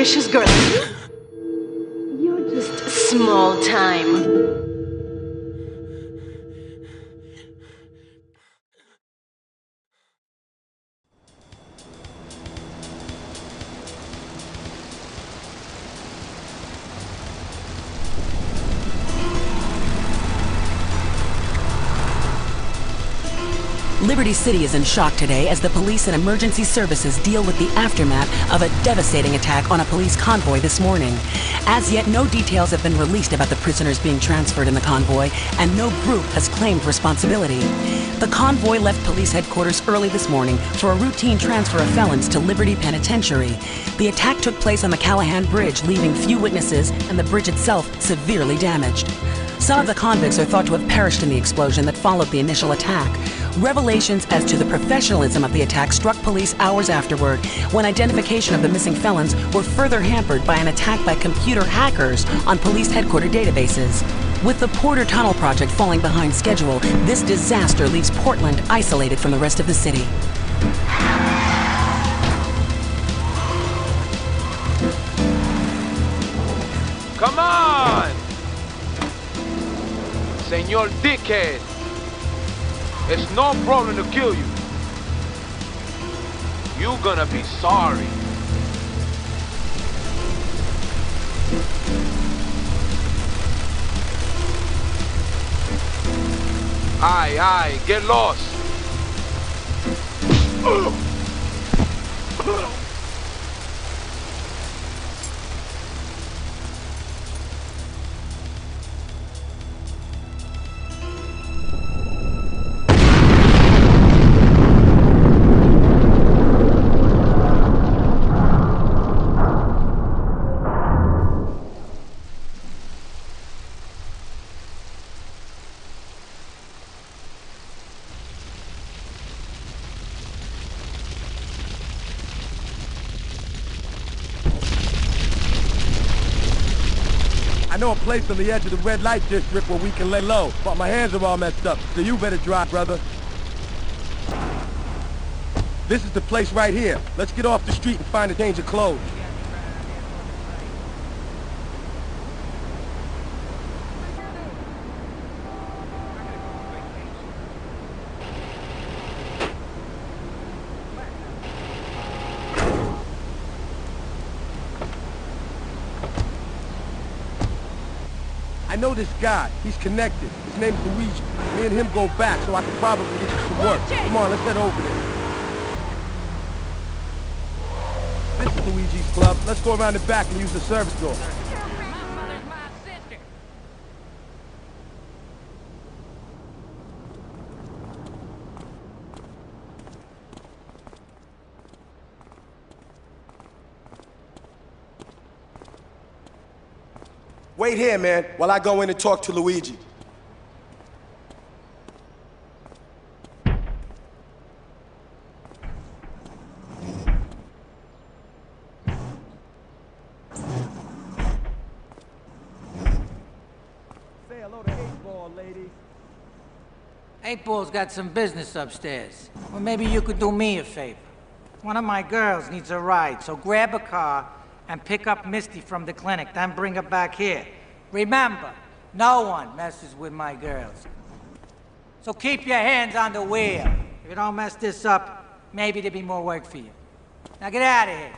precious girl. You're just small time. Liberty City is in shock today as the police and emergency services deal with the aftermath of a devastating attack on a police convoy this morning. As yet, no details have been released about the prisoners being transferred in the convoy, and no group has claimed responsibility. The convoy left police headquarters early this morning for a routine transfer of felons to Liberty Penitentiary. The attack took place on the Callahan Bridge, leaving few witnesses and the bridge itself severely damaged. Some of the convicts are thought to have perished in the explosion that followed the initial attack. Revelations as to the professionalism of the attack struck police hours afterward, when identification of the missing felons were further hampered by an attack by computer hackers on police headquarters databases. With the Porter Tunnel project falling behind schedule, this disaster leaves Portland isolated from the rest of the city. Come on! Senor Dickhead! It's no problem to kill you. You're gonna be sorry. Aye, get lost. I know a place on the edge of the red light district where we can lay low, but my hands are all messed up, so you better drive, brother. This is the place right here. Let's get off the street and find a change of clothes. I know this guy. He's connected. His name's Luigi. Me and him go back, so I can probably get you some work. Come on, let's head over there. This is Luigi's club. Let's go around the back and use the service door. Wait here, man, while I go in and talk to Luigi. Say hello to 8-Ball, ladies. 8-Ball's got some business upstairs. Well, maybe you could do me a favor. One of my girls needs a ride, so grab a car and pick up Misty from the clinic, then bring her back here. Remember, no one messes with my girls. So keep your hands on the wheel. If you don't mess this up, maybe there'll be more work for you. Now get out of here.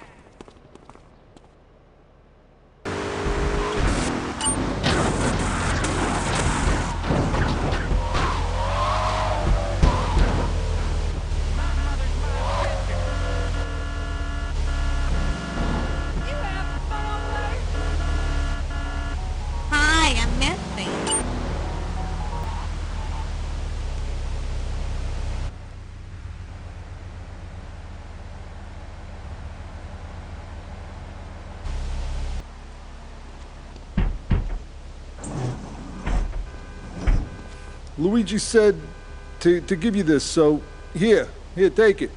Luigi said to give you this, so here, take it.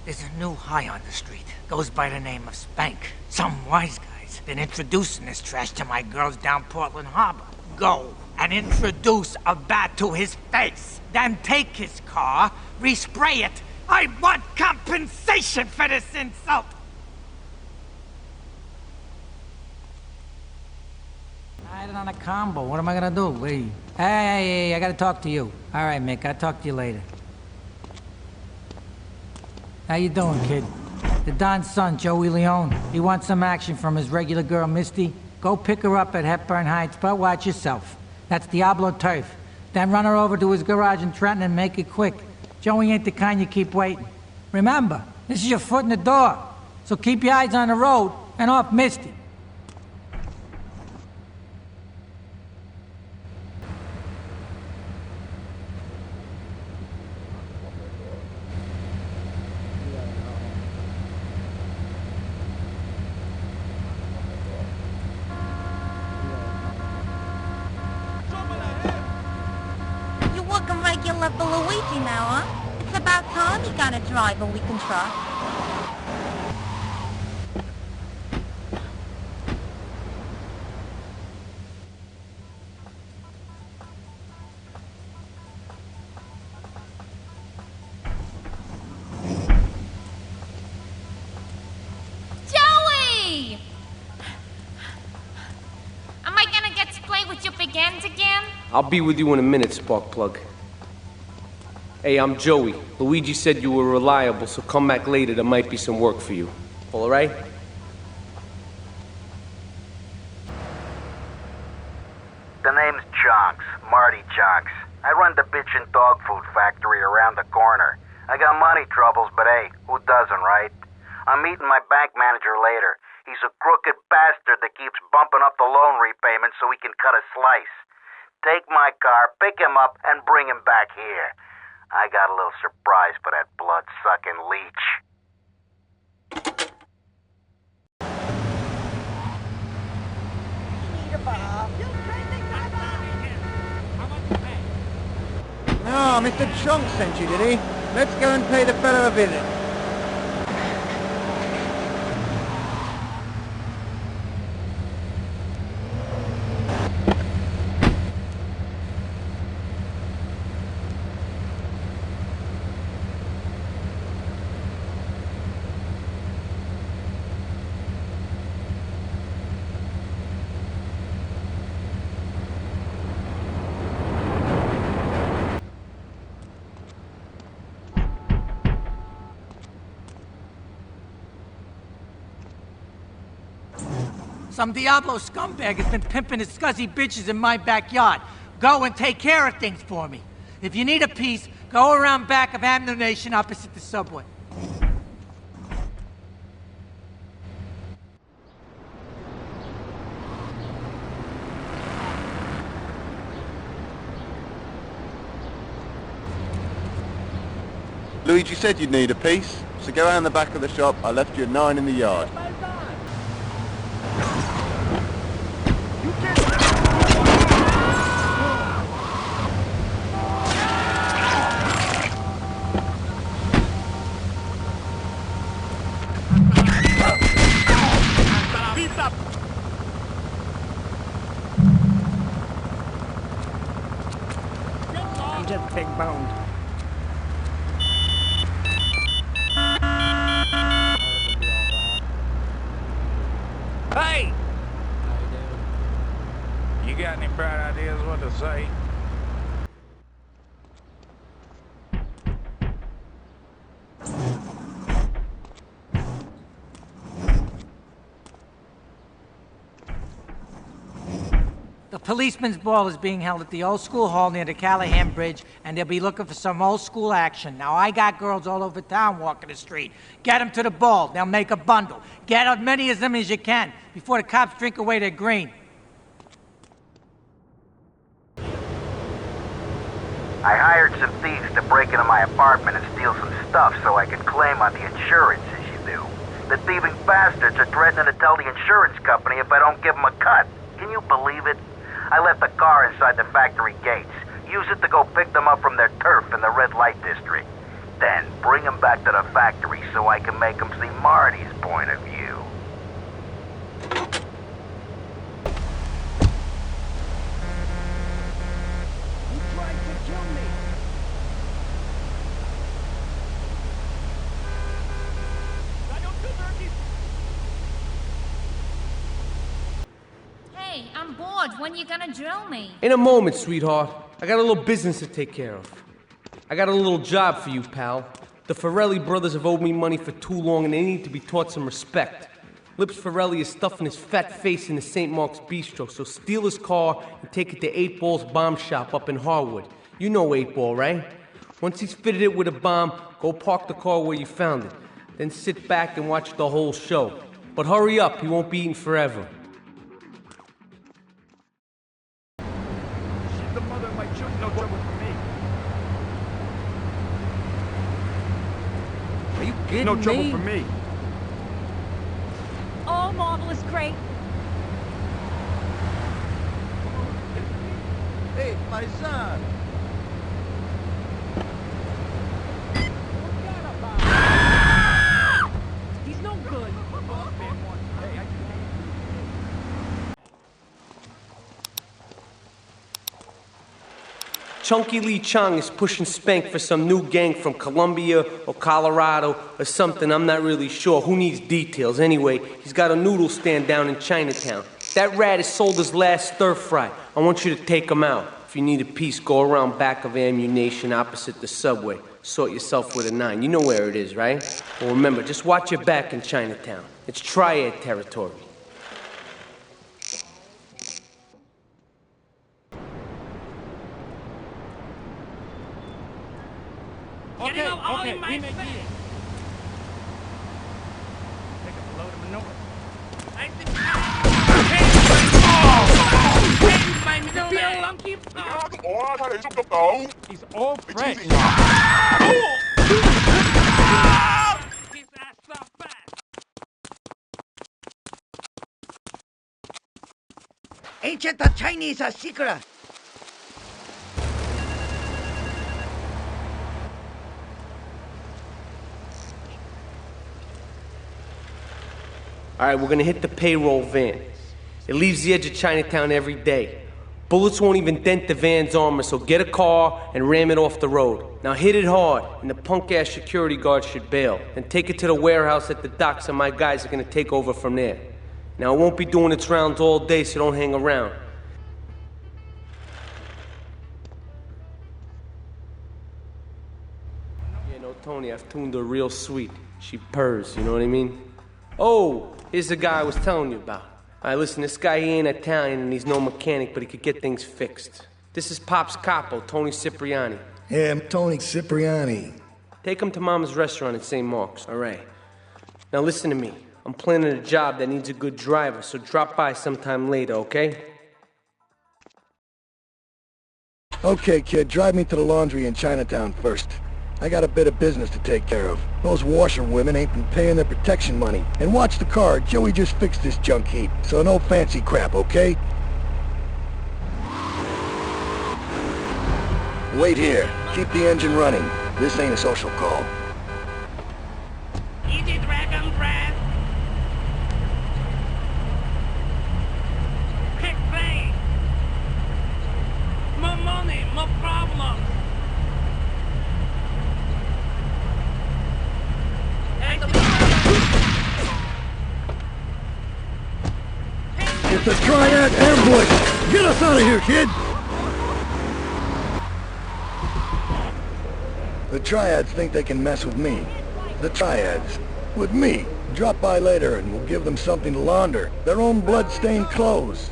There's a new high on the street. Goes by the name of Spank. Some wise guys been introducing this trash to my girls down Portland Harbor. Go and introduce a bat to his face. Then take his car, respray it. I want compensation for this insult. decided on a combo. What am I gonna do? Hey, I gotta talk to you. All right, Mick, I'll talk to you later. How you doing, kid? The Don's son, Joey Leone. He wants some action from his regular girl, Misty. Go pick her up at Hepburn Heights, but watch yourself. That's Diablo turf. Then run her over to his garage in Trenton and make it quick. Joey ain't the kind you keep waiting. Remember, this is your foot in the door. So keep your eyes on the road and off Misty. You're working regular for Luigi now, huh? It's about time you got a driver we can trust. Joey! Am I gonna get to play with your big ends again? I'll be with you in a minute, Sparkplug. Hey, I'm Joey. Luigi said you were reliable, so come back later. There might be some work for you. All right? The name's Chonks, Marty Chonks. I run the bitchin' dog food factory around the corner. I got money troubles, but hey, who doesn't, right? I'm meeting my bank manager later. He's a crooked bastard that keeps bumping up the loan repayments so he can cut a slice. Take my car, pick him up, and bring him back here. I got a little surprise for that blood-sucking leech. No, Mr. Chunk sent you, did he? Let's go and pay the fellow a visit. Some Diablo scumbag has been pimping his scuzzy bitches in my backyard. Go and take care of things for me. If you need a piece, go around back of Ammunition opposite the subway. Luigi said you'd need a piece, so go around the back of the shop. I left you a 9 in the yard. He's just big boned. Hey! You got any bright ideas what to say? The policeman's ball is being held at the old school hall near the Callahan Bridge, and they'll be looking for some old school action. Now, I got girls all over town walking the street. Get them to the ball. They'll make a bundle. Get as many of them as you can before the cops drink away their green. I hired some thieves to break into my apartment and steal some stuff so I could claim on the insurance, as you do. The thieving bastards are threatening to tell the insurance company if I don't give them a cut. Can you believe it? I left the car inside the factory gates. Use it to go pick them up from their turf in the red light district. Then bring them back to the factory so I can make them see Marty's point of view. You tried to kill me. Hey, I'm bored. When you gonna drill me? In a moment, sweetheart. I got a little business to take care of. I got a little job for you, pal. The Farrelly brothers have owed me money for too long and they need to be taught some respect. Lips Farrelly is stuffing his fat face in the St. Mark's Bistro, so steal his car and take it to 8 Ball's bomb shop up in Harwood. You know 8 Ball, right? Once he's fitted it with a bomb, go park the car where you found it. Then sit back and watch the whole show. But hurry up, he won't be eating forever. She's the mother of my children. No trouble for me. Are you kidding No me? trouble for me. Oh, marvelous, great. Hey, my son. He's no good. Chunky Lee Chong is pushing Spank for some new gang from Colombia or Colorado or something, I'm not really sure. Who needs details? Anyway, he's got a noodle stand down in Chinatown. That rat has sold his last stir-fry. I want you to take him out. If you need a piece, go around back of Ammunition opposite the subway. Sort yourself with a 9. You know where it is, right? Well, remember, just watch your back in Chinatown. It's Triad territory. Okay, okay, we make it. Take a load of manure. I think... He's all fresh. Ain't it the Chinese a secret? All right, we're gonna hit the payroll van. It leaves the edge of Chinatown every day. Bullets won't even dent the van's armor, so get a car and ram it off the road. Now hit it hard, and the punk-ass security guard should bail. Then take it to the warehouse at the docks, and my guys are gonna take over from there. Now, it won't be doing its rounds all day, so don't hang around. Yeah, no, Tony, I've tuned her real sweet. She purrs, you know what I mean? Oh, here's the guy I was telling you about. All right, listen, this guy, he ain't Italian and he's no mechanic, but he could get things fixed. This is Pop's capo, Tony Cipriani. Yeah, I'm Tony Cipriani. Take him to Mama's restaurant at St. Mark's, all right? Now listen to me. I'm planning a job that needs a good driver, so drop by sometime later, okay? Okay, kid, drive me to the laundry in Chinatown first. I got a bit of business to take care of. Those washerwomen ain't been paying their protection money. And watch the car, Joey just fixed this junk heap. So no fancy crap, okay? Wait here. Keep the engine running. This ain't a social call. Easy, dragon breath. Quick plane. More money, more problems. It's a Triad ambush! Get us out of here, kid! The Triads think they can mess with me. The Triads. With me. Drop by later and we'll give them something to launder. Their own blood-stained clothes.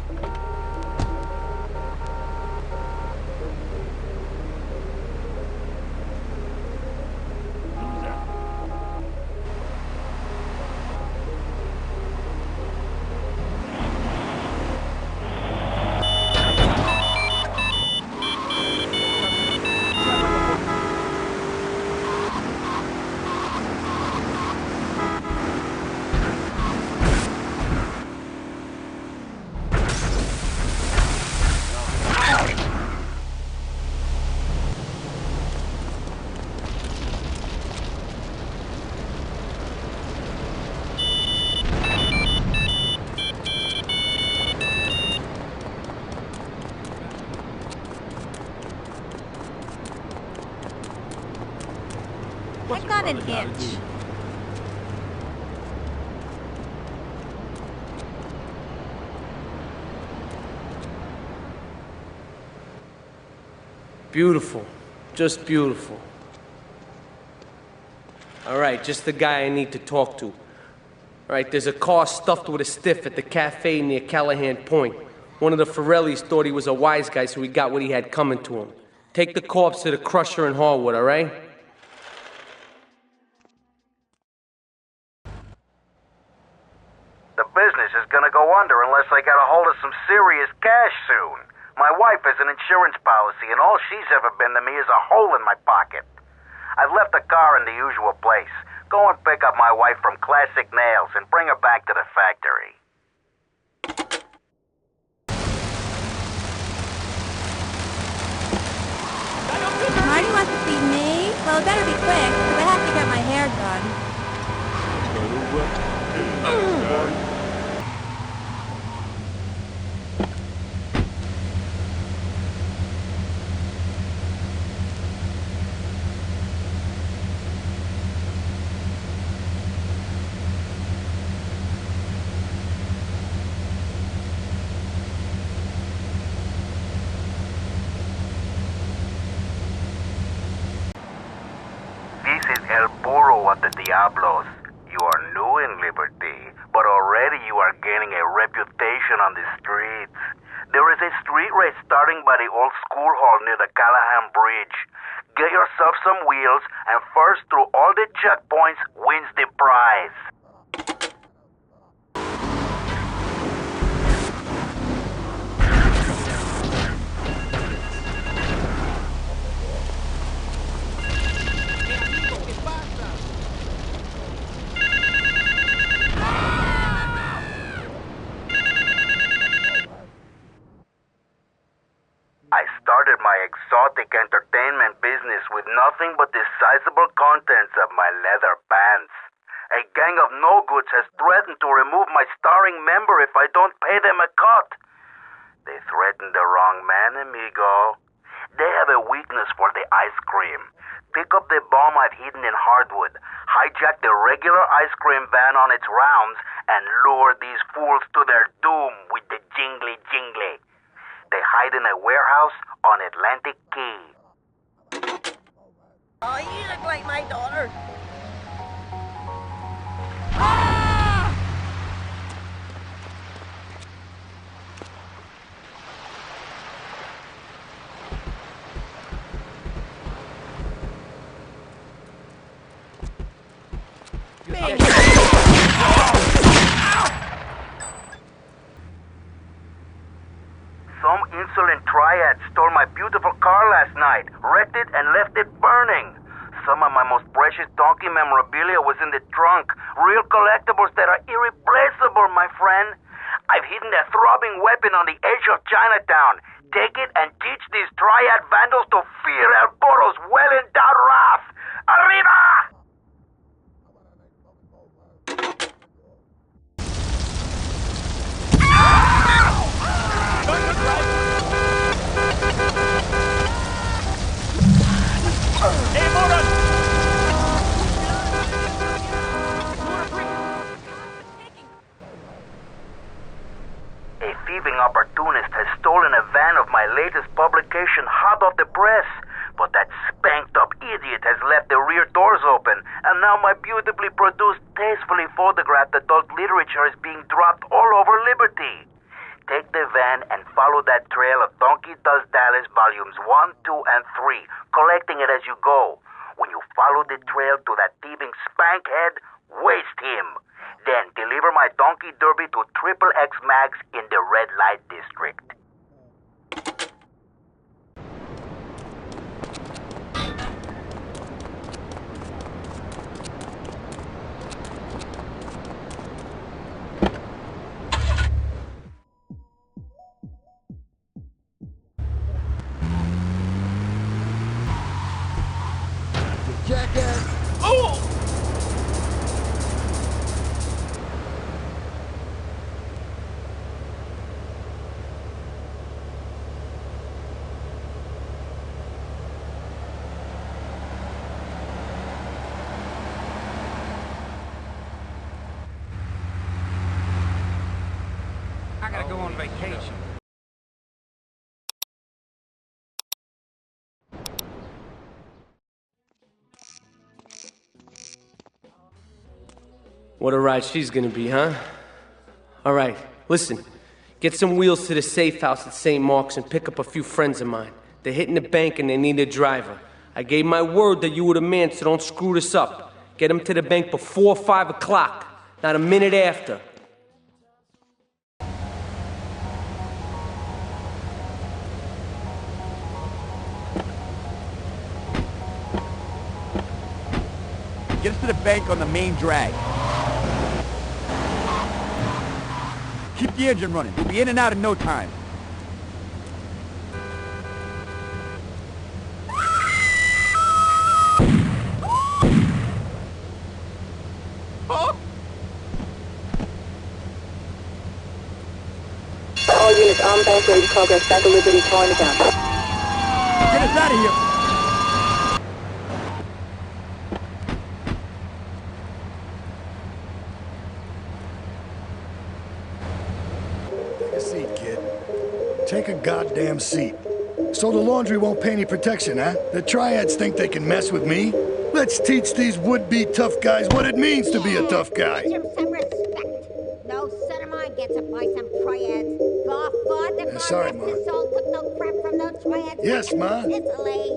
I got an itch. Beautiful. Just beautiful. All right, just the guy I need to talk to. All right, there's a car stuffed with a stiff at the cafe near Callahan Point. One of the Forellis thought he was a wise guy, so he got what he had coming to him. Take the corpse to the crusher in Harwood, all right? The business is gonna go under unless I get a hold of some serious cash soon. My wife has an insurance policy, and all she's ever been to me is a hole in my pocket. I've left the car in the usual place. Go and pick up my wife from Classic Nails and bring her back to the factory. Marty wants to see me? Well, it better be quick, because I have to get my hair done. This is El Burro of the Diablos. You are new in Liberty, but already you are gaining a reputation on the streets. There is a street race starting by the old school hall near the Callahan Bridge. Get yourself some wheels, and first through all the checkpoints wins the prize. I started my exotic entertainment business with nothing but the sizable contents of my leather pants. A gang of no-goods has threatened to remove my starring member if I don't pay them a cut. They threatened the wrong man, amigo. They have a weakness for the ice cream. Pick up the bomb I've hidden in hardwood, hijack the regular ice cream van on its rounds, and lure these fools to their doom with the jingly-jingly. They hide in a warehouse on Atlantic Key. Oh, you look like my daughter. Some insolent Triads stole my beautiful car last night, wrecked it, and left it burning. Some of my most precious donkey memorabilia was in the trunk. Real collectibles that are irreplaceable, my friend. I've hidden a throbbing weapon on the edge of Chinatown. Take it and teach these Triad vandals to fear El Burro's well-endowed wrath. Arriba! A thieving opportunist has stolen a van of my latest publication hot off the press. But that spanked-up idiot has left the rear doors open, and now my beautifully produced, tastefully photographed adult literature is being dropped all over Liberty. Take the van and follow that trail of Donkey Does Dallas volumes 1, 2, and 3, collecting it as you go. When you follow the trail to that thieving spankhead, waste him. Then deliver my Donkey Derby to Triple X Max in the Red Light District. Jackass! Oh! I gotta go on vacation. What a ride she's gonna be, huh? All right, listen. Get some wheels to the safe house at St. Mark's and pick up a few friends of mine. They're hitting the bank and they need a driver. I gave my word that you were the man, so don't screw this up. Get them to the bank before 5 o'clock, not a minute after. Get us to the bank on the main drag. Keep the engine running. We'll be in and out in no time. All units on bank ready to progress back to Liberty Chinatown. Get us out of here! Take a seat, kid. Take a goddamn seat. So the laundry won't pay any protection, huh? The Triads think they can mess with me? Let's teach these would-be tough guys what it means to be a tough guy. Give him some respect. No son of mine gets up by some Triads. God, Sorry, Ma. soul took no crap from those Triads. Yes, Ma. Sicily.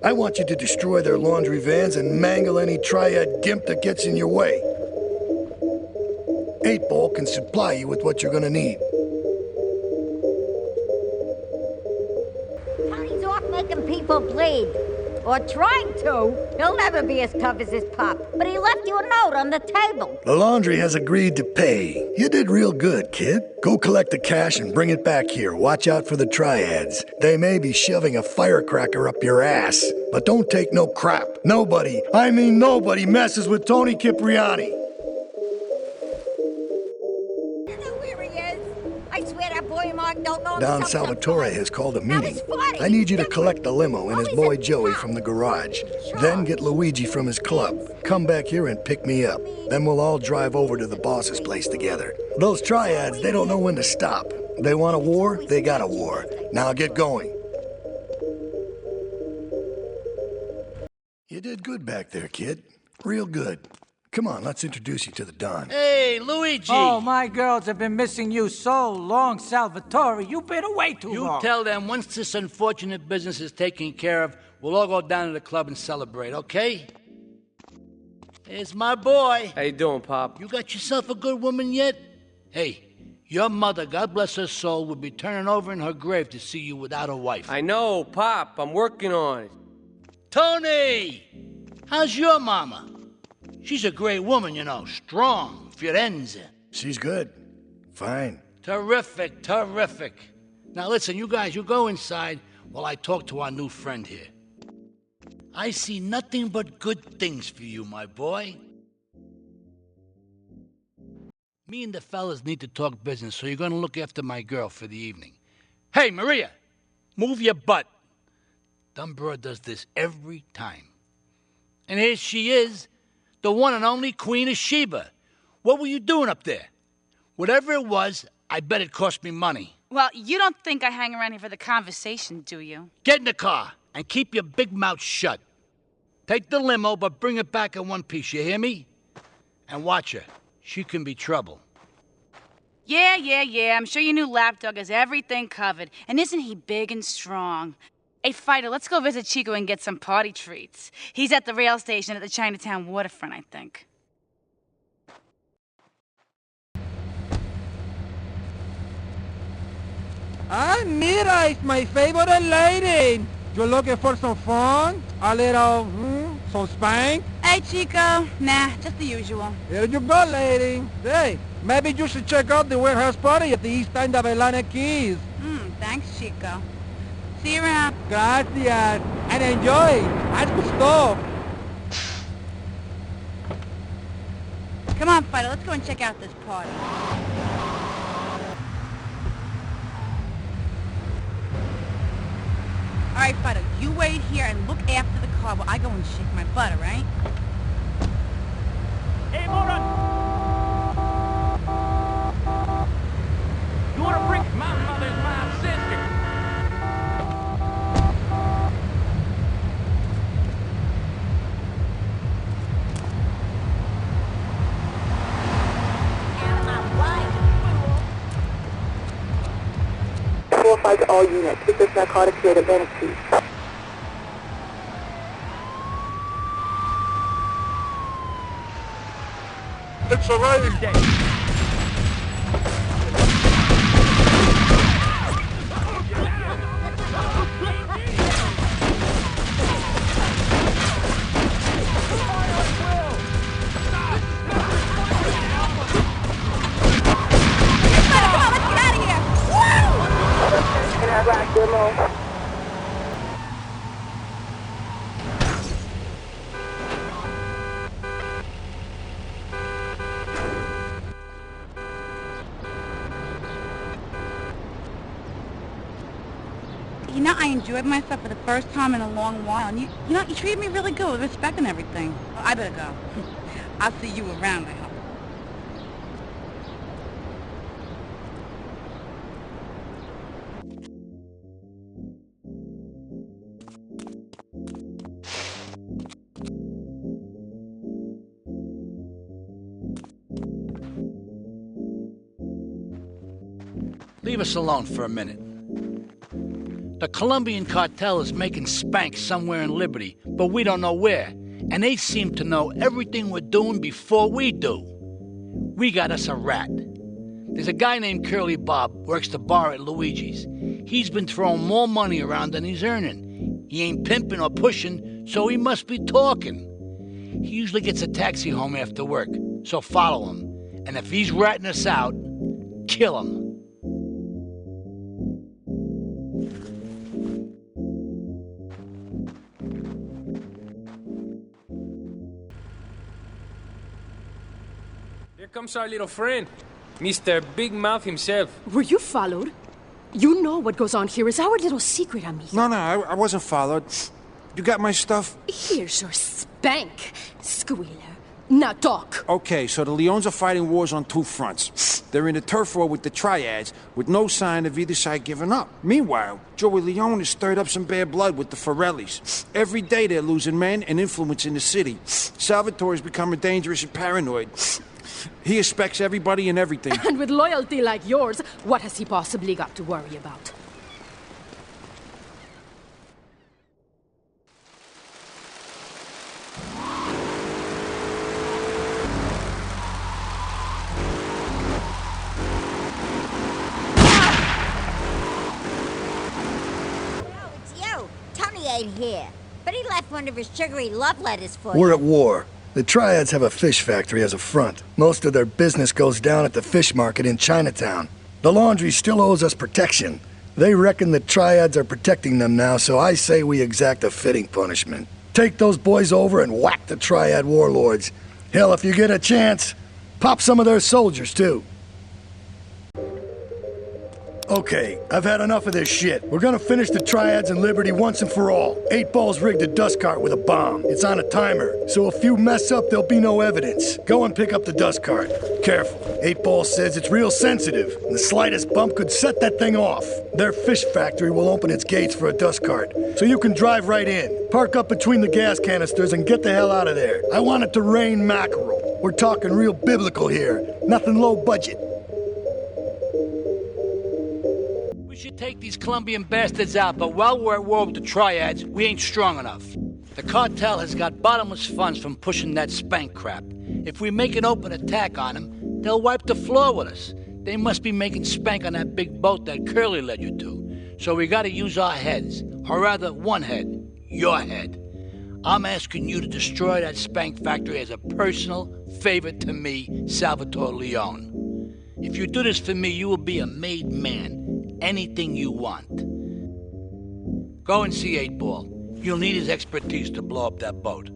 I want you to destroy their laundry vans and mangle any Triad gimp that gets in your way. 8-Ball can supply you with what you're gonna need. Tony's off making people bleed. Or trying to. He'll never be as tough as his pop. But he left you a note on the table. The laundry has agreed to pay. You did real good, kid. Go collect the cash and bring it back here. Watch out for the Triads. They may be shoving a firecracker up your ass. But don't take no crap. Nobody, I mean nobody, messes with Tony Cipriani. You know where he is? I swear that boy Mark don't know Don himself Salvatore has called a meeting. he's funny. I need you to collect the limo and his boy Joey from the garage. Then get Luigi from his club. Come back here and pick me up. Then we'll all drive over to the boss's place together. Those Triads, they don't know when to stop. They want a war, they got a war. Now get going. You did good back there, kid. Real good. Come on, let's introduce you to the Don. Hey, Luigi! Oh, my girls have been missing you so long, Salvatore. You've been away too long. You tell them once this unfortunate business is taken care of, we'll all go down to the club and celebrate, okay? Here's my boy. How you doing, Pop? You got yourself a good woman yet? Hey, your mother, God bless her soul, would be turning over in her grave to see you without a wife. I know, Pop. I'm working on it. Tony! How's your mama? She's a great woman, you know. Strong. Firenze. She's good. Fine. Terrific, terrific. Now listen, you guys, you go inside while I talk to our new friend here. I see nothing but good things for you, my boy. Me and the fellas need to talk business, so you're gonna look after my girl for the evening. Hey, Maria, move your butt. Dumb broad does this every time. And here she is, the one and only Queen of Sheba. What were you doing up there? Whatever it was, I bet it cost me money. Well, you don't think I hang around here for the conversation, do you? Get in the car and keep your big mouth shut. Take the limo, but bring it back in one piece, you hear me? And watch her. She can be trouble. Yeah. I'm sure your new lapdog has everything covered. And isn't he big and strong? Hey, Fido, let's go visit Chico and get some party treats. He's at the rail station at the Chinatown waterfront, I think. Mira, it's my favorite lady. You looking for some fun? A little, some spank? Hey, Chico. Nah, just the usual. Here you go, lady. Hey, maybe you should check out the warehouse party at the east end of Atlantic Keys. Thanks, Chico. See you around. Gracias. And enjoy. Haz gusto. Come on, Fido, let's go and check out this party. All right, Fido, you wait here and look after the car while I go and shake my butt, all right? Hey, moron! You wanna break my mother's my sister? 5 to all units. This is narcotics here at Venice Street. It's a raiding day. You know, I enjoyed myself for the first time in a long while, and you treated me really good with respect and everything. Well, I better go. I'll see you around, I hope. Leave us alone for a minute. The Colombian cartel is making spank somewhere in Liberty, but we don't know where. And they seem to know everything we're doing before we do. We got us a rat. There's a guy named Curly Bob, works the bar at Luigi's. He's been throwing more money around than he's earning. He ain't pimping or pushing, so he must be talking. He usually gets a taxi home after work, so follow him. And if he's ratting us out, kill him. Here comes our little friend, Mr. Big Mouth himself. Were you followed? You know what goes on here is our little secret, amigo. No, I wasn't followed. You got my stuff? Here's your spank, squealer. Now talk. Okay, so the Leones are fighting wars on two fronts. They're in a turf war with the Triads, with no sign of either side giving up. Meanwhile, Joey Leone has stirred up some bad blood with the Forellis. Every day they're losing men and influence in the city. Salvatore's becoming dangerous and paranoid. He expects everybody and everything. And with loyalty like yours, what has he possibly got to worry about? Ain't here, but he left one of his sugary love letters for you. We're at war. The Triads have a fish factory as a front. Most of their business goes down at the fish market in Chinatown. The laundry still owes us protection. They reckon the Triads are protecting them now, so I say we exact a fitting punishment. Take those boys over and whack the Triad warlords. Hell, if you get a chance, pop some of their soldiers, too. Okay, I've had enough of this shit. We're gonna finish the Triads and Liberty once and for all. 8 Ball's rigged a dust cart with a bomb. It's on a timer, so if you mess up, there'll be no evidence. Go and pick up the dust cart. Careful. 8 Ball says it's real sensitive, and the slightest bump could set that thing off. Their fish factory will open its gates for a dust cart, so you can drive right in. Park up between the gas canisters and get the hell out of there. I want it to rain mackerel. We're talking real biblical here. Nothing low budget. We should take these Colombian bastards out, but while we're at war with the Triads, we ain't strong enough. The cartel has got bottomless funds from pushing that spank crap. If we make an open attack on them, they'll wipe the floor with us. They must be making spank on that big boat that Curly led you to. So we gotta use our heads, or rather one head, your head. I'm asking you to destroy that spank factory as a personal favor to me, Salvatore Leone. If you do this for me, you will be a made man. Anything you want. Go and see 8 Ball. You'll need his expertise to blow up that boat.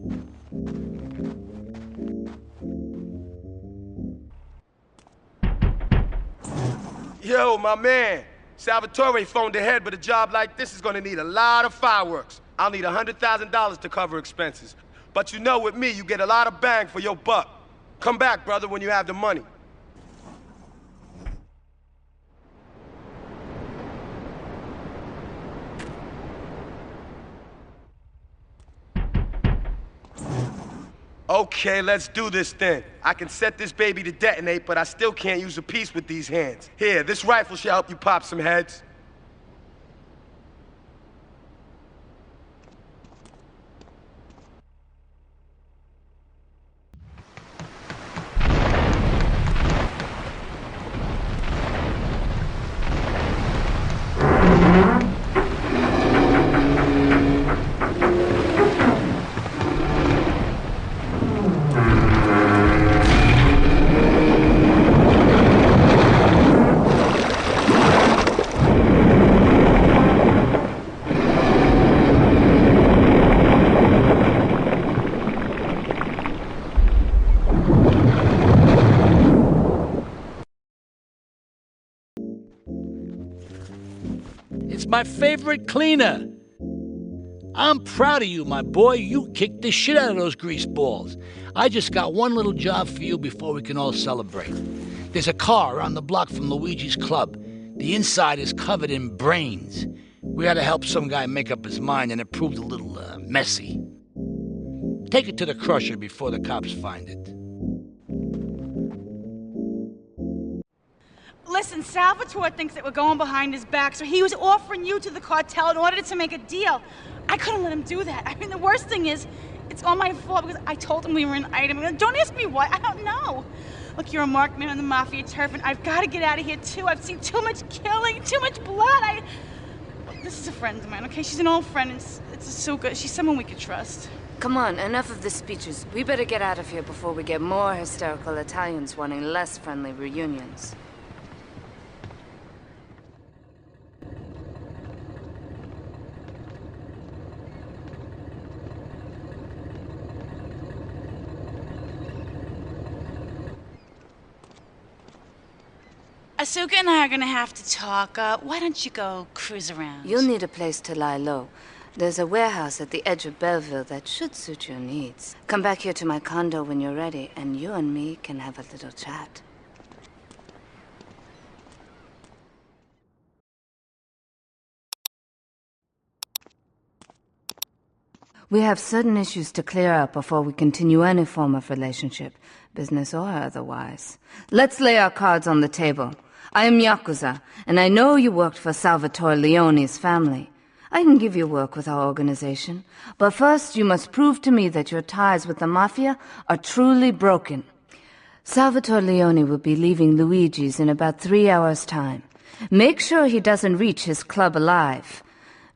Yo, my man. Salvatore phoned ahead, but a job like this is gonna need a lot of fireworks. I'll need $100,000 to cover expenses. But you know, with me, you get a lot of bang for your buck. Come back, brother, when you have the money. Okay, let's do this then. I can set this baby to detonate, but I still can't use a piece with these hands. Here, this rifle should help you pop some heads. It's my favorite cleaner. I'm proud of you, my boy. You kicked the shit out of those grease balls. I just got one little job for you before we can all celebrate. There's a car around the block from Luigi's club. The inside is covered in brains. We had to help some guy make up his mind, and it proved a little messy. Take it to the crusher before the cops find it. Listen, Salvatore thinks that we're going behind his back, so he was offering you to the cartel in order to make a deal. I couldn't let him do that. I mean, the worst thing is, it's all my fault because I told him we were an item. Don't ask me why, I don't know. Look, you're a marked man on the Mafia turf, and I've got to get out of here, too. I've seen too much killing, too much blood. This is a friend of mine, okay? She's an old friend. It's so good. She's someone we could trust. Come on, enough of the speeches. We better get out of here before we get more hysterical Italians wanting less friendly reunions. Asuka and I are gonna have to talk. Why don't you go cruise around? You'll need a place to lie low. There's a warehouse at the edge of Belleville that should suit your needs. Come back here to my condo when you're ready, and you and me can have a little chat. We have certain issues to clear up before we continue any form of relationship, business or otherwise. Let's lay our cards on the table. I am Yakuza, and I know you worked for Salvatore Leone's family. I can give you work with our organization, but first you must prove to me that your ties with the Mafia are truly broken. Salvatore Leone will be leaving Luigi's in about 3 hours' time. Make sure he doesn't reach his club alive.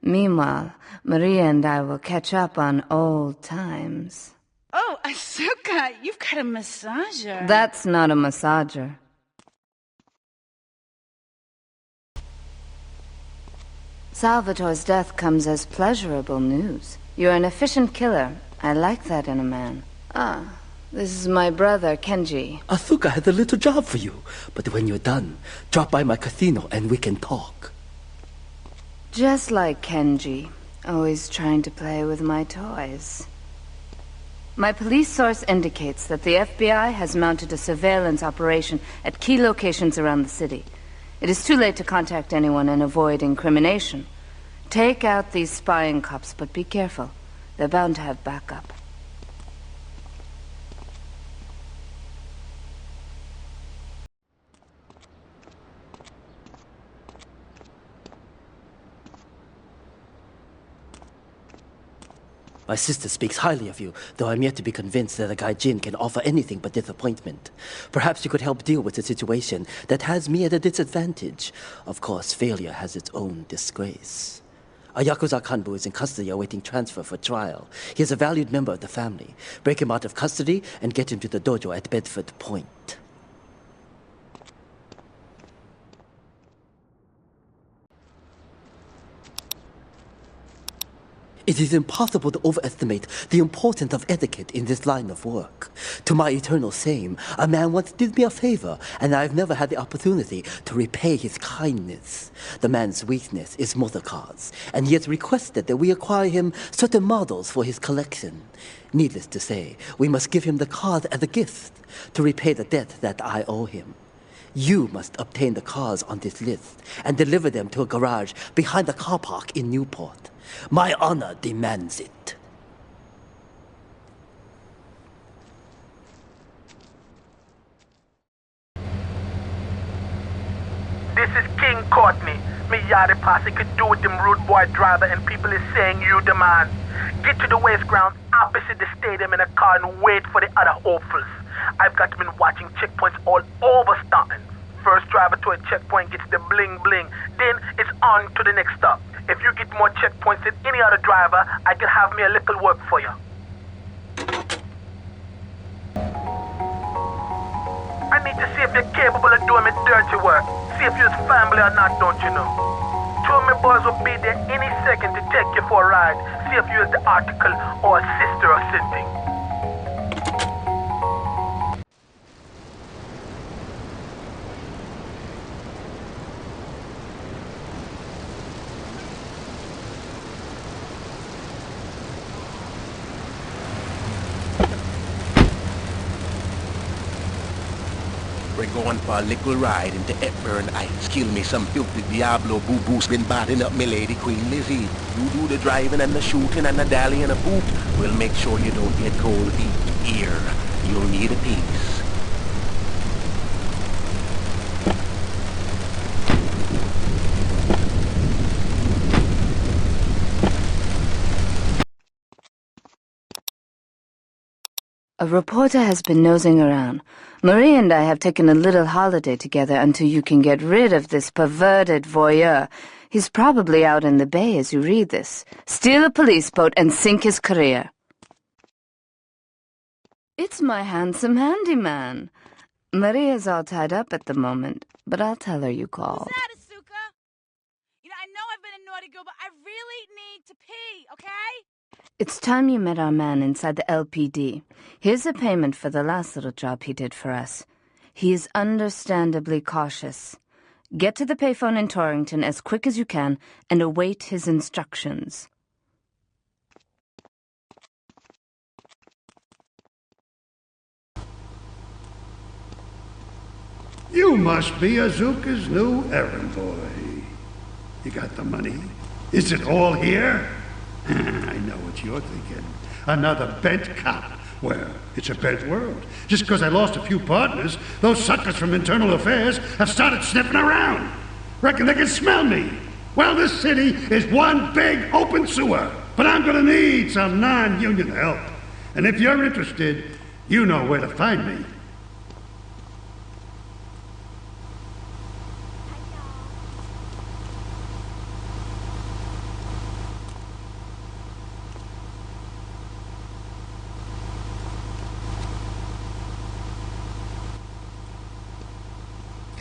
Meanwhile, Maria and I will catch up on old times. Oh, Asuka, you've got a massager. That's not a massager. Salvatore's death comes as pleasurable news. You're an efficient killer. I like that in a man. Ah, this is my brother, Kenji. Asuka has a little job for you, but when you're done, drop by my casino and we can talk. Just like Kenji, always trying to play with my toys. My police source indicates that the FBI has mounted a surveillance operation at key locations around the city. It is too late to contact anyone and avoid incrimination. Take out these spying cops, but be careful. They're bound to have backup. My sister speaks highly of you, though I'm yet to be convinced that a guy Jin can offer anything but disappointment. Perhaps you could help deal with a situation that has me at a disadvantage. Of course, failure has its own disgrace. A Yakuza Kanbu is in custody awaiting transfer for trial. He is a valued member of the family. Break him out of custody and get him to the dojo at Bedford Point. It is impossible to overestimate the importance of etiquette in this line of work. To my eternal shame, a man once did me a favor, and I've never had the opportunity to repay his kindness. The man's weakness is motor cars, and he has requested that we acquire him certain models for his collection. Needless to say, we must give him the cars as a gift to repay the debt that I owe him. You must obtain the cars on this list and deliver them to a garage behind the car park in Newport. My honor demands it. This is King Courtney. Me yachty posse could do with them rude boy driver and people is saying you the man. Get to the waste ground opposite the stadium in a car and wait for the other hopefuls. I've got been watching checkpoints all over Staunton. First driver to a checkpoint gets the bling bling, then it's on to the next stop. If you get more checkpoints than any other driver, I can have me a little work for you. I need to see if you're capable of doing me dirty work. See if you're family or not, don't you know? Two of my boys will be there any second to take you for a ride. See if you're the article or a sister or something. We're going for a little ride into Hepburn Heights. Kill me some filthy Diablo boo-boos been batting up me lady Queen Lizzie. You do the driving and the shooting and the dally and the poop. We'll make sure you don't get cold feet here. You'll need a piece. A reporter has been nosing around. Marie and I have taken a little holiday together until you can get rid of this perverted voyeur. He's probably out in the bay as you read this. Steal a police boat and sink his career. It's my handsome handyman. Maria's all tied up at the moment, but I'll tell her you called. Who's that, Asuka? You know, I know I've been a naughty girl, but I really need to pee, okay? It's time you met our man inside the LPD. Here's a payment for the last little job he did for us. He is understandably cautious. Get to the payphone in Torrington as quick as you can and await his instructions. You must be Azuka's new errand boy. You got the money? Is it all here? I know what you're thinking. Another bent cop. Well, it's a bent world. Just because I lost a few partners, those suckers from Internal Affairs have started sniffing around. Reckon they can smell me. Well, this city is one big open sewer. But I'm gonna need some non-union help. And if you're interested, you know where to find me.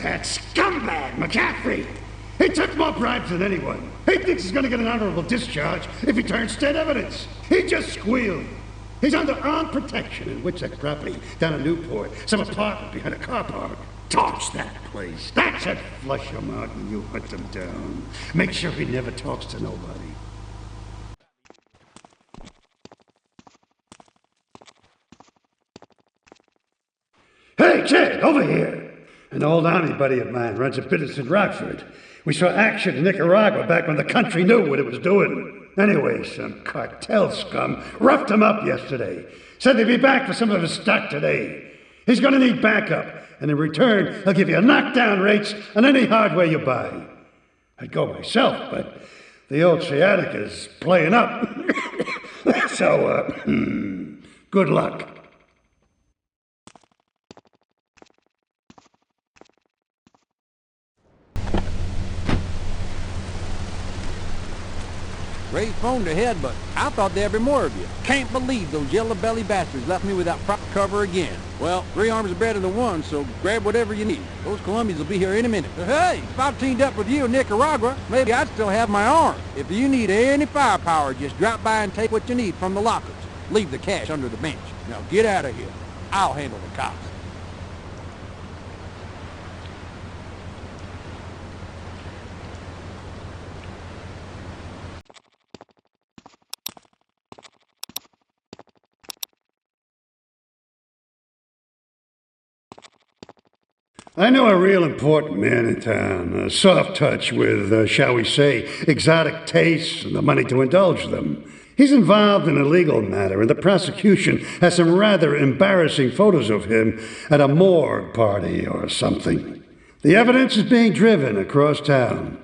That scumbag, McCaffrey! He took more bribes than anyone. He thinks he's gonna get an honorable discharge if he turns state evidence. He just squealed. He's under armed protection in Witchett property down in Newport, some apartment behind a car park. Torch that place. That should flush him out when you hunt him down. Make sure he never talks to nobody. Hey, kid, over here! An old army buddy of mine runs a business in Rockford. We saw action in Nicaragua back when the country knew what it was doing. Anyway, some cartel scum roughed him up yesterday. Said they'd be back for some of his stock today. He's gonna need backup, and in return, he'll give you knockdown rates on any hardware you buy. I'd go myself, but the old sciatica's playing up. So, good luck. Great phone to head, but I thought there'd be more of you. Can't believe those yellow-belly bastards left me without proper cover again. Well, 3 arms are better than 1, so grab whatever you need. Those Colombians will be here any minute. Hey, if I teamed up with you in Nicaragua, maybe I'd still have my arm. If you need any firepower, just drop by and take what you need from the lockers. Leave the cash under the bench. Now get out of here. I'll handle the cops. I know a real important man in town, a soft touch with, shall we say, exotic tastes and the money to indulge them. He's involved in a legal matter, and the prosecution has some rather embarrassing photos of him at a morgue party or something. The evidence is being driven across town.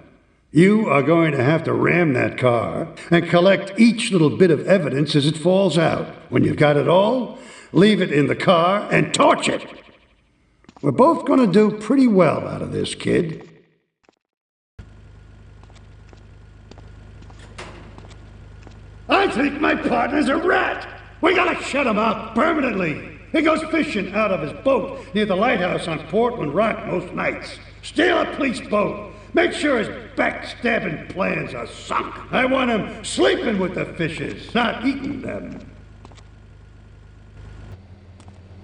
You are going to have to ram that car and collect each little bit of evidence as it falls out. When you've got it all, leave it in the car and torch it. We're both going to do pretty well out of this, kid. I think my partner's a rat. We gotta shut him up permanently. He goes fishing out of his boat near the lighthouse on Portland Rock most nights. Steal a police boat. Make sure his backstabbing plans are sunk. I want him sleeping with the fishes, not eating them.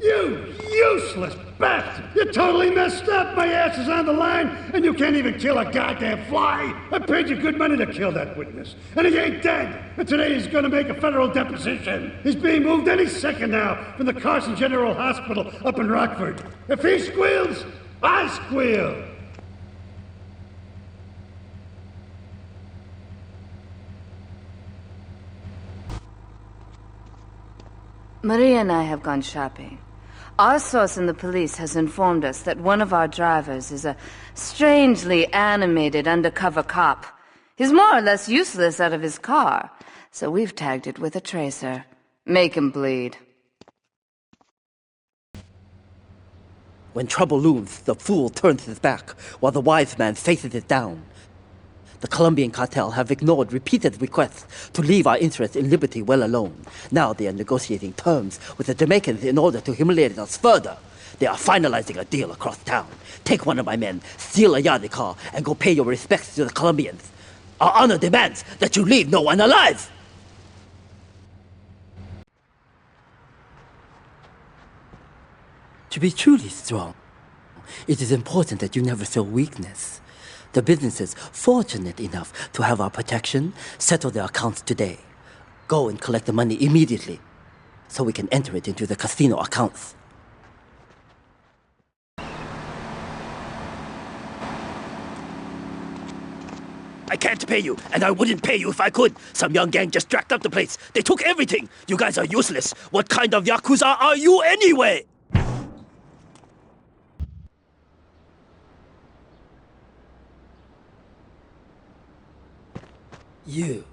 You useless bastard! You totally messed up! My ass is on the line, and you can't even kill a goddamn fly! I paid you good money to kill that witness, and he ain't dead! And today he's gonna make a federal deposition! He's being moved any second now from the Carson General Hospital up in Rockford. If he squeals, I squeal! Maria and I have gone shopping. Our source in the police has informed us that one of our drivers is a strangely animated undercover cop. He's more or less useless out of his car, so we've tagged it with a tracer. Make him bleed. When trouble looms, the fool turns his back, while the wise man faces it down. The Colombian cartel have ignored repeated requests to leave our interests in liberty well alone. Now they are negotiating terms with the Jamaicans in order to humiliate us further. They are finalizing a deal across town. Take one of my men, steal a Yardie car, and go pay your respects to the Colombians. Our honor demands that you leave no one alive! To be truly strong, it is important that you never show weakness. The businesses fortunate enough to have our protection settle their accounts today. Go and collect the money immediately, so we can enter it into the casino accounts. I can't pay you, and I wouldn't pay you if I could. Some young gang just jacked up the place. They took everything. You guys are useless. What kind of Yakuza are you anyway? You.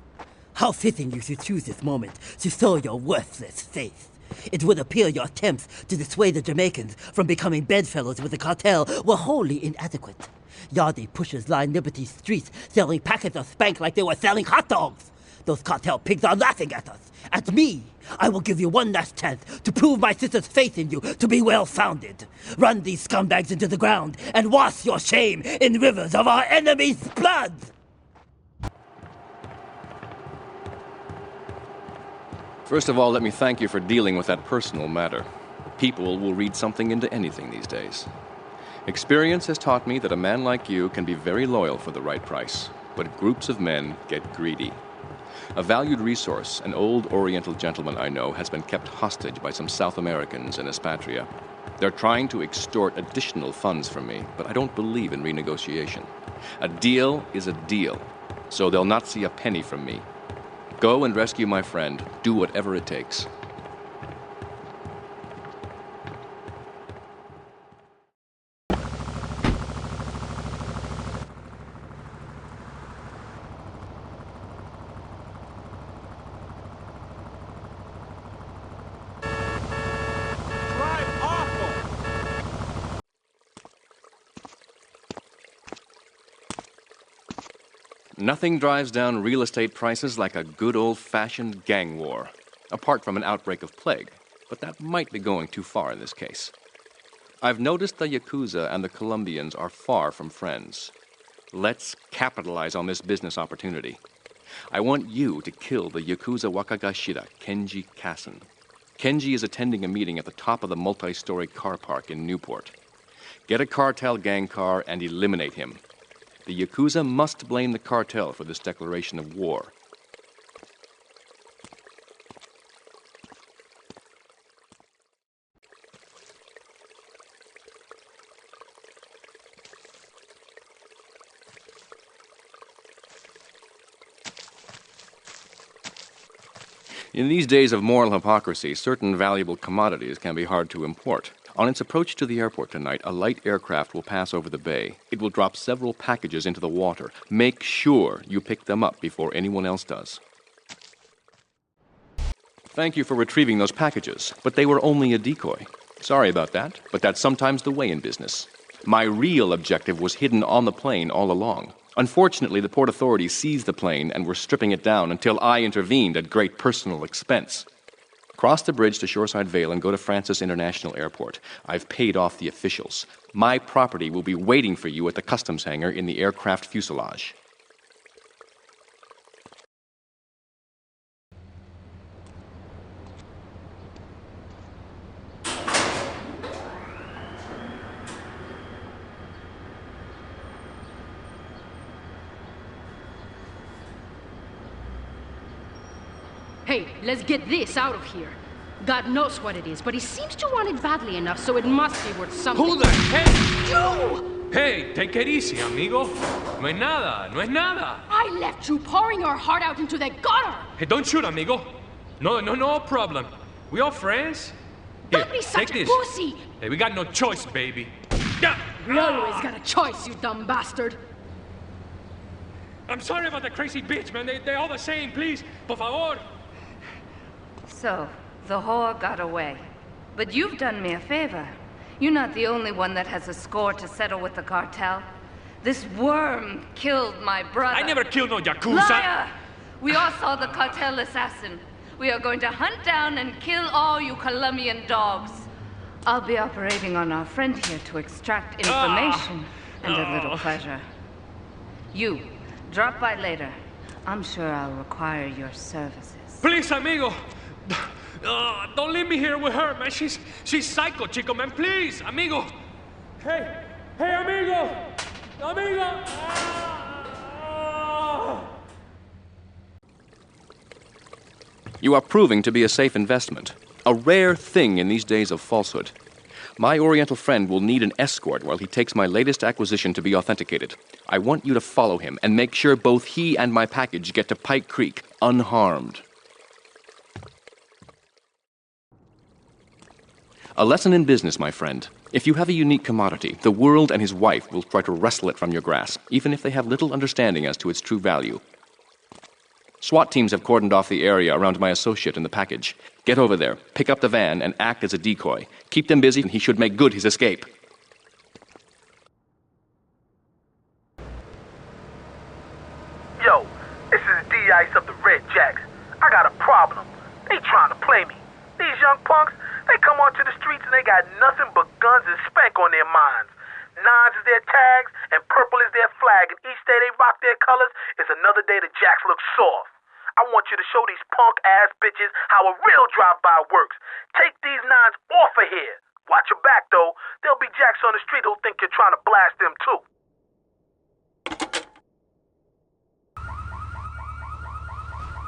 How fitting you should choose this moment to show your worthless face. It would appear your attempts to dissuade the Jamaicans from becoming bedfellows with the cartel were wholly inadequate. Yardie pushers line Liberty streets selling packets of spank like they were selling hot dogs. Those cartel pigs are laughing at us. At me. I will give you one last chance to prove my sister's faith in you to be well-founded. Run these scumbags into the ground and wash your shame in rivers of our enemies' blood! First of all, let me thank you for dealing with that personal matter. People will read something into anything these days. Experience has taught me that a man like you can be very loyal for the right price, but groups of men get greedy. A valued resource, an old Oriental gentleman I know, has been kept hostage by some South Americans in Espatria. They're trying to extort additional funds from me, but I don't believe in renegotiation. A deal is a deal, so they'll not see a penny from me. Go and rescue my friend. Do whatever it takes. Nothing drives down real estate prices like a good old-fashioned gang war, apart from an outbreak of plague, but that might be going too far in this case. I've noticed the Yakuza and the Colombians are far from friends. Let's capitalize on this business opportunity. I want you to kill the Yakuza Wakagashira, Kenji Kassen. Kenji is attending a meeting at the top of the multi-story car park in Newport. Get a cartel gang car and eliminate him. The Yakuza must blame the cartel for this declaration of war. In these days of moral hypocrisy, certain valuable commodities can be hard to import. On its approach to the airport tonight, a light aircraft will pass over the bay. It will drop several packages into the water. Make sure you pick them up before anyone else does. Thank you for retrieving those packages, but they were only a decoy. Sorry about that, but that's sometimes the way in business. My real objective was hidden on the plane all along. Unfortunately, the port authorities seized the plane and were stripping it down until I intervened at great personal expense. Cross the bridge to Shoreside Vale and go to Francis International Airport. I've paid off the officials. My property will be waiting for you at the customs hangar in the aircraft fuselage. Hey, let's get this out of here. God knows what it is, but he seems to want it badly enough, so it must be worth something. Who the heck? You! Hey, take it easy, amigo. No es nada, no es nada. I left you pouring your heart out into the gutter! Hey, don't shoot, amigo. No problem. We all friends? Here, Don't be such take a this. pussy! Hey, we got no choice, baby. We always got a choice, you dumb bastard. I'm sorry about the crazy bitch, man. They're all the same, please. Por favor. So, the whore got away. But you've done me a favor. You're not the only one that has a score to settle with the cartel. This worm killed my brother. I never killed no Yakuza. Liar! We all saw the cartel assassin. We are going to hunt down and kill all you Colombian dogs. I'll be operating on our friend here to extract information and a little pleasure. You, drop by later. I'm sure I'll require your services. Please, amigo. Don't leave me here with her, man. She's psycho, chico, man. Please, amigo. Hey, amigo. Amigo. You are proving to be a safe investment. A rare thing in these days of falsehood. My Oriental friend will need an escort while he takes my latest acquisition to be authenticated. I want you to follow him and make sure both he and my package get to Pike Creek unharmed. A lesson in business, my friend. If you have a unique commodity, the world and his wife will try to wrestle it from your grasp, even if they have little understanding as to its true value. SWAT teams have cordoned off the area around my associate and the package. Get over there, pick up the van, and act as a decoy. Keep them busy, and he should make good his escape. Yo, this is D-Ice of the Red Jacks. I got a problem. They trying to play me. These young punks, they come onto the streets and they got nothing but guns and spank on their minds. Nines is their tags, and purple is their flag, and each day they rock their colors is another day the Jacks look soft. I want you to show these punk-ass bitches how a real drive-by works. Take these nines off of here. Watch your back, though. There'll be Jacks on the street who'll think you're trying to blast them, too.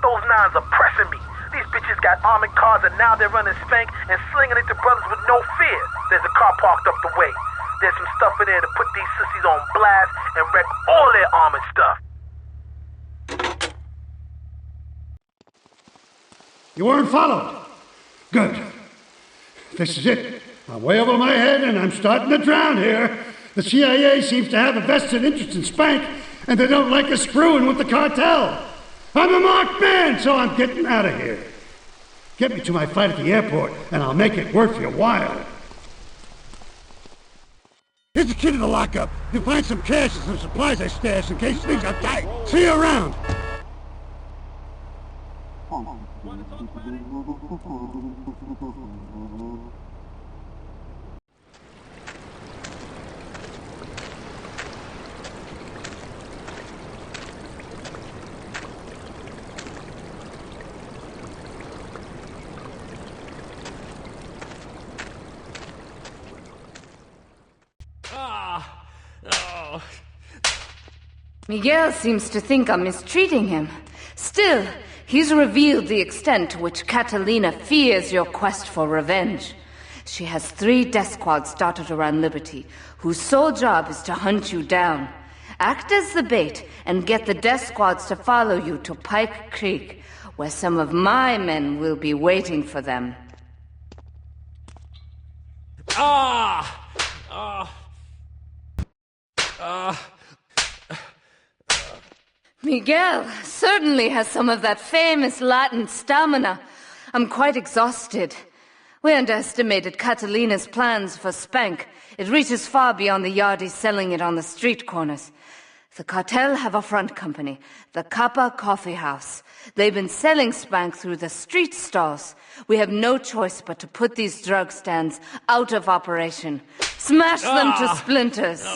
Those nines are pressing me. These bitches got armored cars, and now they're running spank and slinging it to brothers with no fear. There's a car parked up the way. There's some stuff in there to put these sissies on blast and wreck all their armored stuff. You weren't followed. Good. This is it. I'm way over my head and I'm starting to drown here. The CIA seems to have a vested interest in Spank, and they don't like us screwing with the cartel. I'm a marked man, so I'm getting out of here. Get me to my flight at the airport, and I'll make it worth your while. Here's the key to the lockup. You'll find some cash and some supplies I stashed in case things are tight. See you around. Miguel seems to think I'm mistreating him. Still, he's revealed the extent to which Catalina fears your quest for revenge. She has 3 death squads dotted around Liberty, whose sole job is to hunt you down. Act as the bait and get the death squads to follow you to Pike Creek, where some of my men will be waiting for them. Miguel certainly has some of that famous Latin stamina. I'm quite exhausted. We underestimated Catalina's plans for Spank. It reaches far beyond the yardies selling it on the street corners. The cartel have a front company, the Kappa Coffee House. They've been selling Spank through the street stalls. We have no choice but to put these drug stands out of operation. Smash them to splinters.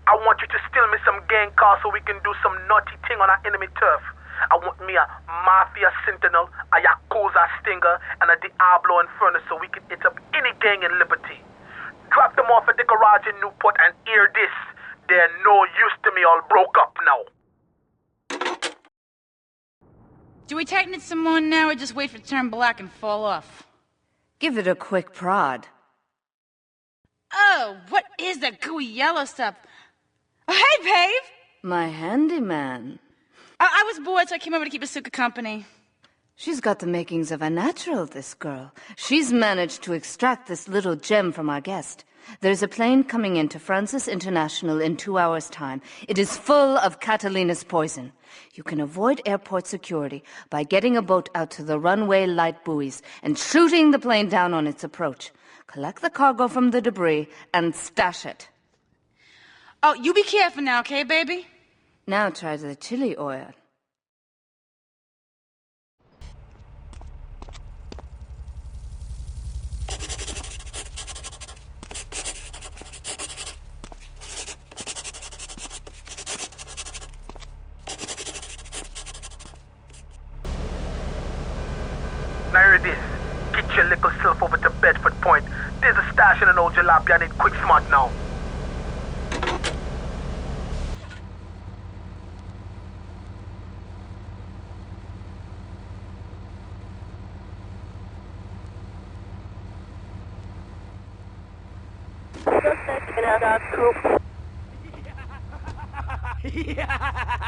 I want you to steal me some gang cars so we can do some naughty thing on our enemy turf. I want me a Mafia Sentinel, a Yakuza Stinger, and a Diablo Inferno so we can hit up any gang in Liberty. Drop them off at the garage in Newport and hear this. They're no use to me, all broke up now. Do we tighten it some more now, or just wait for it to turn black and fall off? Give it a quick prod. Oh, what is that gooey yellow stuff? Oh, hey, Pave! My handyman. I was bored, so I came over to keep Asuka company. She's got the makings of a natural, this girl. She's managed to extract this little gem from our guest. There's a plane coming into Francis International in 2 hours' time. It is full of Catalina's poison. You can avoid airport security by getting a boat out to the runway light buoys and shooting the plane down on its approach. Collect the cargo from the debris and stash it. Oh, you be careful now, okay, baby? Now try the chili oil. Now hear this. Get your little self over to Bedford Point. There's a stash in an old jalopy I need quick smart now.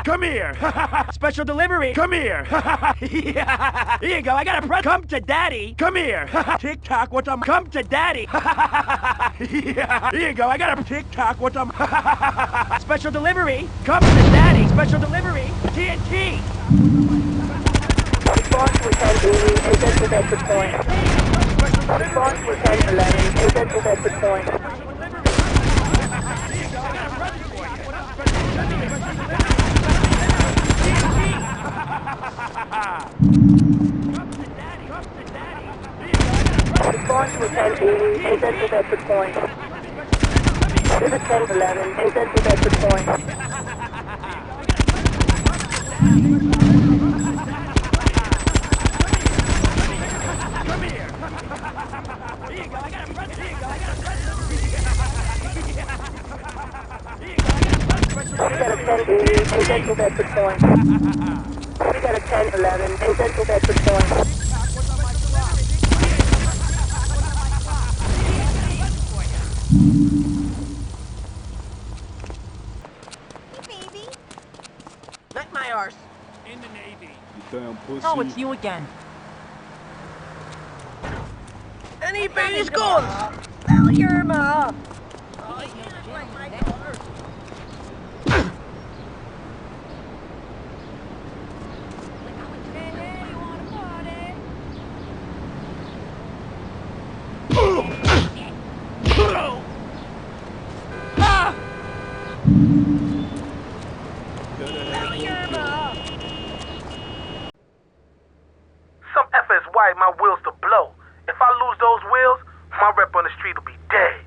Come here! Special delivery! Come here! Here you go, I got a present! Come to daddy! Come here! TikTok, what's up? Come to daddy! Here you go, I got a TikTok, what's up? Special delivery! Come to daddy! Special delivery! TNT! Response to 1080, is at the Bedford Point. Response to 1011, is at the Bedford Point. Response to 1080, is at the Bedford Point. This is 1011, is at the Bedford Point. We got a 1080, is at the Bedford Point. We got a 1011, is at the Bedford Point. Not my arse. In the Navy. You damn pussy. Oh, it's you again. Any baby's guns! Well, your ma! Oh, you look like my daughter. Some FSY my wheels to blow. If I lose those wheels, my rep on the street will be dead.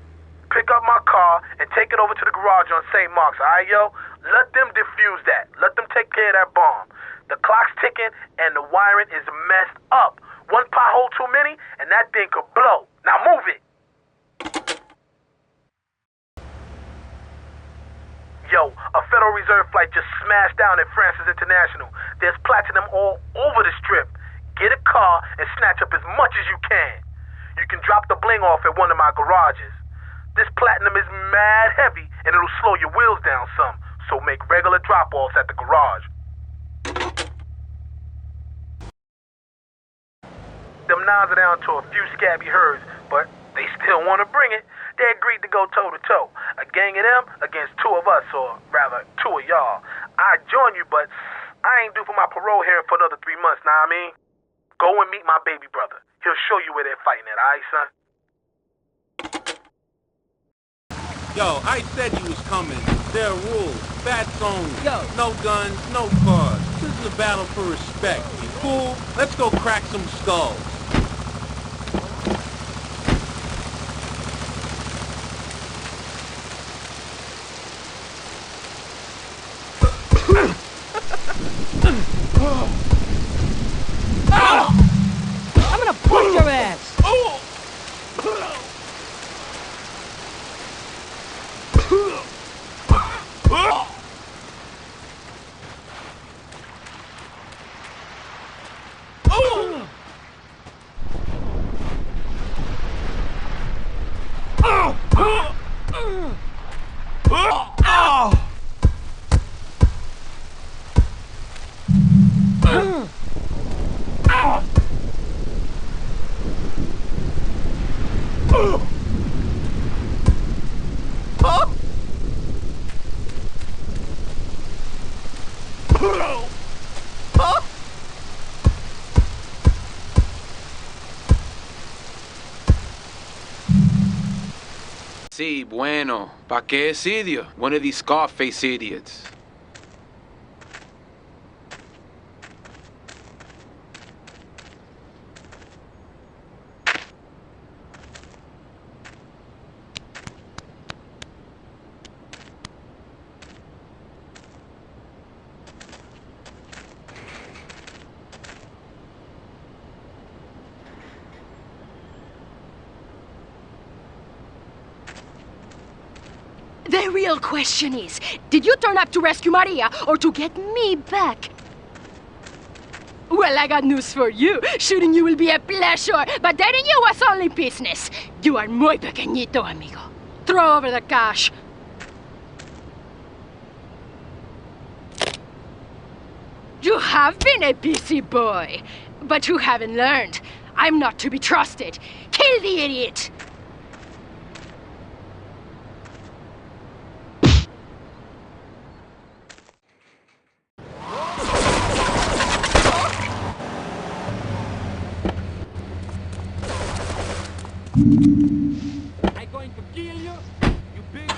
Pick up my car and take it over to the garage on St. Mark's, alright, yo? Let them defuse that. Let them take care of that bomb. The clock's ticking and the wiring is messed up. One pothole too many and that thing could blow. Now move it. Yo, a Federal Reserve flight just smashed down at Francis International. There's platinum all over the strip. Get a car and snatch up as much as you can. You can drop the bling off at one of my garages. This platinum is mad heavy and it'll slow your wheels down some, so make regular drop-offs at the garage. Them nines are down to a few scabby herds, but they still want to bring it. They agreed to go toe-to-toe. A gang of them against two of us, or rather, two of y'all. I'd join you, but I ain't due for my parole here for another 3 months, know what I mean? Go and meet my baby brother. He'll show you where they're fighting at, alright, son? Yo, I said you was coming. There are rules. Fat zones. Yo. No guns, no cars. This is a battle for respect. You cool? Let's go crack some skulls. I'm gonna push your ass! sí, bueno. ¿Pa qué es idiot? One of these Scarface idiots. The real question is, did you turn up to rescue Maria or to get me back? Well, I got news for you. Shooting you will be a pleasure, but dating you was only business. You are muy pequeñito, amigo. Throw over the cash. You have been a busy boy, but you haven't learned. I'm not to be trusted. Kill the idiot! I'm going to kill you, you big...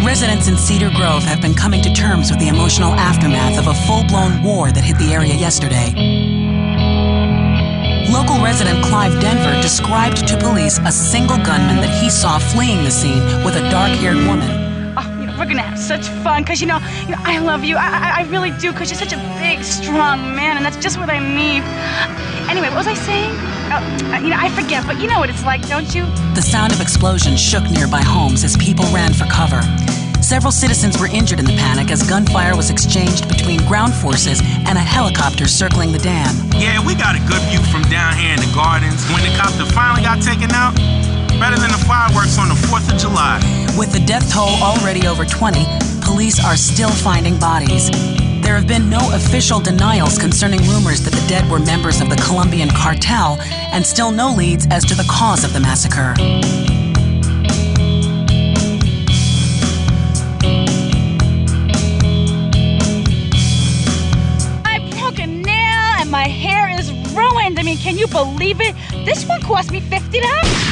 Residents in Cedar Grove have been coming to terms with the emotional aftermath of a full-blown war that hit the area yesterday. Local resident Clive Denver described to police a single gunman that he saw fleeing the scene with a dark-haired woman. Oh, we're gonna have such fun, because, you know, I love you. I really do, because you're such a big, strong man, and that's just what I need. Anyway, what was I saying? I forget, but you know what it's like, don't you? The sound of explosions shook nearby homes as people ran for cover. Several citizens were injured in the panic as gunfire was exchanged between ground forces and a helicopter circling the dam. Yeah, we got a good view from down here in the gardens. When the copter finally got taken out, better than the fireworks on the 4th of July. With the death toll already over 20, police are still finding bodies. There have been no official denials concerning rumors that the dead were members of the Colombian cartel, and still no leads as to the cause of the massacre. I broke a nail and my hair is ruined. I mean, can you believe it? This one cost me $50.